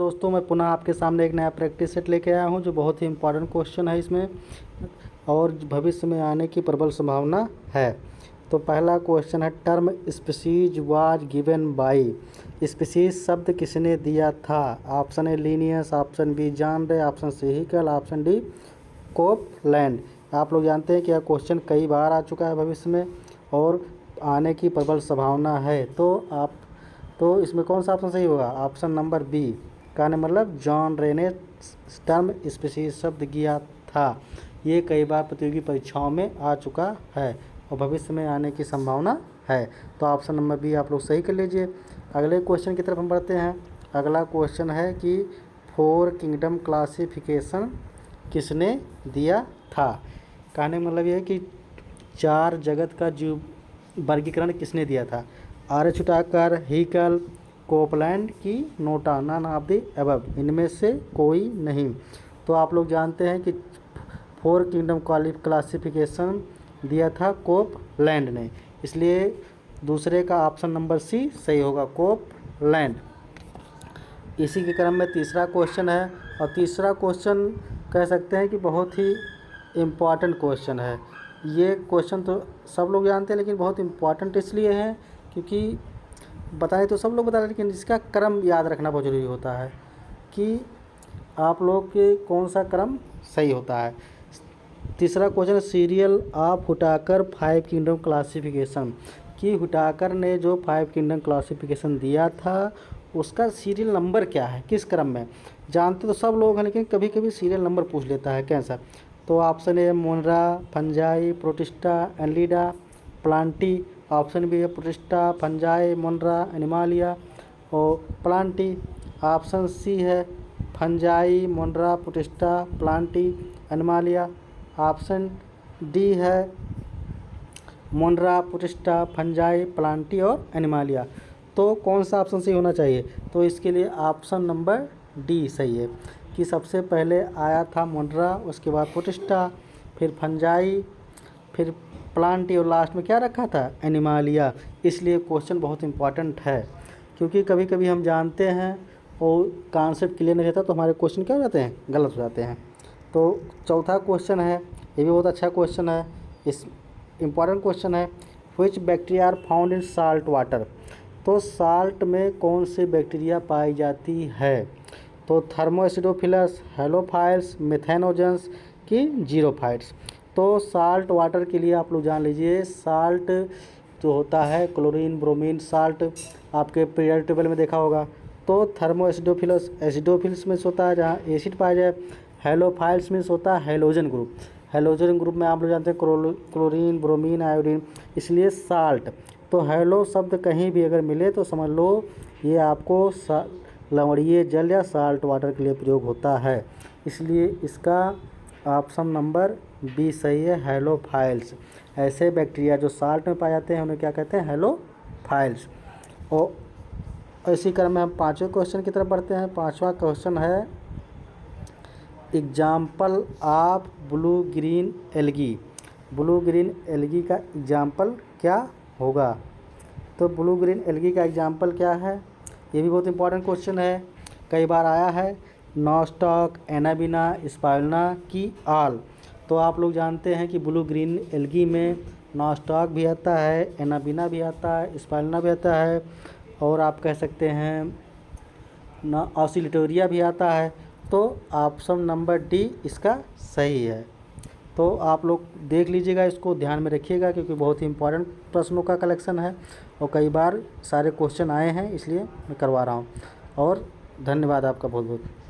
दोस्तों, मैं पुनः आपके सामने एक नया प्रैक्टिस सेट लेके आया हूं जो बहुत ही इम्पोर्टेंट क्वेश्चन है इसमें और भविष्य में आने की प्रबल संभावना है। तो पहला क्वेश्चन है, term species was given by. Species शब्द किसने दिया था? Option A Linnaeus, option B John Ray, option C Haeckel, option D Copeland. आप लोग जानते हैं कि यह क्वेश्चन कई बार आ चुका है भविष्य में और आने की प्रबल संभावना है। तो इसमें कौन सा ऑप्शन सही होगा? Option number B. कहने मतलब जॉन रे ने टर्म स्पीशीज शब्द दिया था। ये कई बार प्रतियोगी परीक्षाओं में आ चुका है और भविष्य में आने की संभावना है। तो ऑप्शन नंबर बी आप लोग सही कर लीजिए। अगले क्वेश्चन की तरफ हम बढ़ते हैं। अगला क्वेश्चन है कि 4 किंगडम क्लासिफिकेशन किसने दिया था? कहने का मतलब ये है कि 4 जगत का जीव वर्गीकरण किसने दिया था? आर्यभट्टाचार्य, हीकल, कोपलैंड की NOTA, none of the above, इनमें से कोई नहीं। तो आप लोग जानते हैं कि 4 किंगडम क्लासिफिकेशन दिया था कोपलैंड ने, इसलिए दूसरे का ऑप्शन नंबर सी सही होगा, कोपलैंड। इसी के क्रम में तीसरा क्वेश्चन है और तीसरा क्वेश्चन कह सकते हैं कि बहुत ही इम्पॉर्टेंट क्वेश्चन है। ये क्वेश्चन तो सब लोग जानते हैं लेकिन बहुत इम्पॉर्टेंट इसलिए है क्योंकि बताएं तो सब लोग बता रहे हैं, लेकिन इसका क्रम याद रखना बहुत ज़रूरी होता है कि आप लोग के कौन सा क्रम सही होता है। तीसरा question, serial of Whittaker 5 kingdom classification, कि हुटाकर ने जो 5 किंगडम क्लासिफिकेशन दिया था उसका सीरियल नंबर क्या है, किस क्रम में? जानते तो सब लोग हैं लेकिन कभी कभी सीरियल नंबर पूछ लेता है कैंसर। तो option A monera, fungi, protista, annelida, plantae. Option B है प्रोटिस्टा, फंजाई, मोनरा, एनिमालिया और प्लांटी। ऑप्शन सी है fungi, monera, protista, plantae, animalia. Option D है मोनरा, प्रोटिस्टा, फंजाई, प्लांटी और एनिमालिया। तो कौन सा ऑप्शन सही होना चाहिए? तो इसके लिए ऑप्शन नंबर डी सही है कि सबसे पहले आया था मोनरा, उसके बाद प्रोटिस्टा, फिर फंजाई, फिर प्लांटी और लास्ट में क्या रखा था? एनिमालिया। इसलिए क्वेश्चन बहुत इंपॉर्टेंट है क्योंकि कभी कभी हम जानते हैं और कॉन्सेप्ट क्लियर नहीं रहता तो हमारे क्वेश्चन क्या हो जाते हैं? गलत हो जाते हैं। तो चौथा क्वेश्चन है, ये भी बहुत अच्छा क्वेश्चन है, इस इम्पॉर्टेंट क्वेश्चन है, which bacteria are found in salt water. तो साल्ट में कौन सी बैक्टीरिया पाई जाती है? तो थर्मोएसिडोफिलस, हेलोफाइल्स, मेथेनोजेंस की जीरोफाइट्स। तो साल्ट वाटर के लिए आप लोग जान लीजिए, साल्ट जो होता है क्लोरीन ब्रोमीन साल्ट, आपके पीरियड टेबल में देखा होगा। तो थर्मोएसिडोफिलस एसिडोफिल्स में होता है जहाँ एसिड पाया जाए। हेलोफाइल्स में होता है हेलोजन ग्रुप। हेलोजन ग्रुप में आप लोग जानते हैं क्लोरीन ब्रोमीन आयोडीन, इसलिए साल्ट। तो हेलो शब्द कहीं भी अगर मिले तो समझ लो ये आपको लवणीय जल या साल्ट वाटर के लिए प्रयोग होता है, इसलिए इसका ऑप्शन नंबर बी सही है, हेलोफाइल्स। ऐसे बैक्टीरिया जो साल्ट में पाए जाते हैं उन्हें क्या कहते हैं? हेलोफाइल्स। और इसी क्रम में हम पाँचवें क्वेश्चन की तरफ बढ़ते हैं। पाँचवा क्वेश्चन है, example of blue green algae. Blue green algae का एग्जाम्पल क्या होगा? तो ब्लू ग्रीन एल्गी का एग्जाम्पल क्या है? ये भी बहुत इंपॉर्टेंट क्वेश्चन है, कई बार आया है। नॉस्टॉक, एनाबिना, स्पाइरुलिना की आल। तो आप लोग जानते हैं कि ब्लू ग्रीन एल्गी में नॉस्टॉक भी आता है, एनाबिना भी आता है, स्पाइरुलिना भी आता है और आप कह सकते हैं ऑसिलेटोरिया भी आता है। तो ऑप्शन नंबर डी इसका सही है। तो आप लोग देख लीजिएगा, इसको ध्यान में रखिएगा क्योंकि बहुत ही इंपॉर्टेंट प्रश्नों का कलेक्शन है और कई बार सारे क्वेश्चन आए हैं इसलिए मैं करवा रहा हूँ। और धन्यवाद आपका बहुत बहुत।